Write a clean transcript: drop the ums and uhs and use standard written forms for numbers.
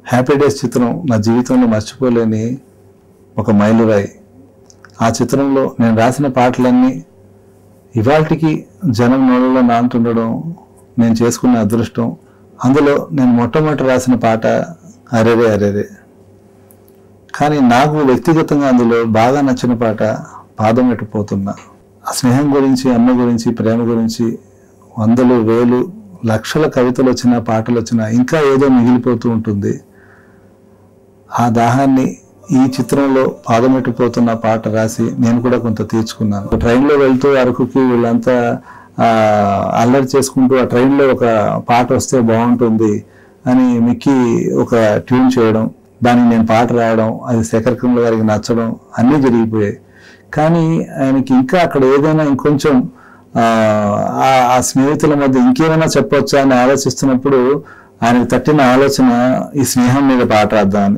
Happy days చిత్రం నా జీవితంలో మర్చిపోలేని ఒక మైలురాయి. ఆ చిత్రంలో నేను రాసిన పాటలన్నీ ఇవాళకి జనం నోళ్ళలో నాంతుండడం నేను చేసుకున్న అదృష్టం. అందులో నేను మొట్టమొదటి రాసిన పాట అరేరే అరేరే. కానీ నాకు వ్యక్తిగతంగా అందులో బాగా నచ్చిన పాట పాదం ఎట్టుపోతున్నా. ఆ స్నేహం గురించి, అమ్మ గురించి, ప్రేమ గురించి వందలు, వేలు, లక్షల కవితలు వచ్చినా, పాటలు వచ్చినా ఇంకా ఏదో మిగిలిపోతూ ఉంటుంది. ఆ దాహాన్ని ఈ చిత్రంలో పాదమెట్టిపోతున్న పాట రాసి నేను కూడా కొంత తీర్చుకున్నాను. ట్రైన్లో వెళ్తూ అరకుకి వీళ్ళంతా అల్లరి చేసుకుంటూ ఆ ట్రైన్లో ఒక పాట వస్తే బాగుంటుంది అని మిక్కి ఒక ట్యూన్ చేయడం, దానికి నేను పాట రాయడం, అది శేఖర్ కమల గారికి నచ్చడం అన్నీ జరిగిపోయాయి. కానీ ఆయనకి ఇంకా అక్కడ ఏదైనా ఇంకొంచెం ఆ స్నేహితుల మధ్య ఇంకేమైనా చెప్పొచ్చా అని ఆలోచిస్తున్నప్పుడు ఆయనకు తట్టిన ఆలోచన ఈ స్నేహం మీద పాట రాద్దామని.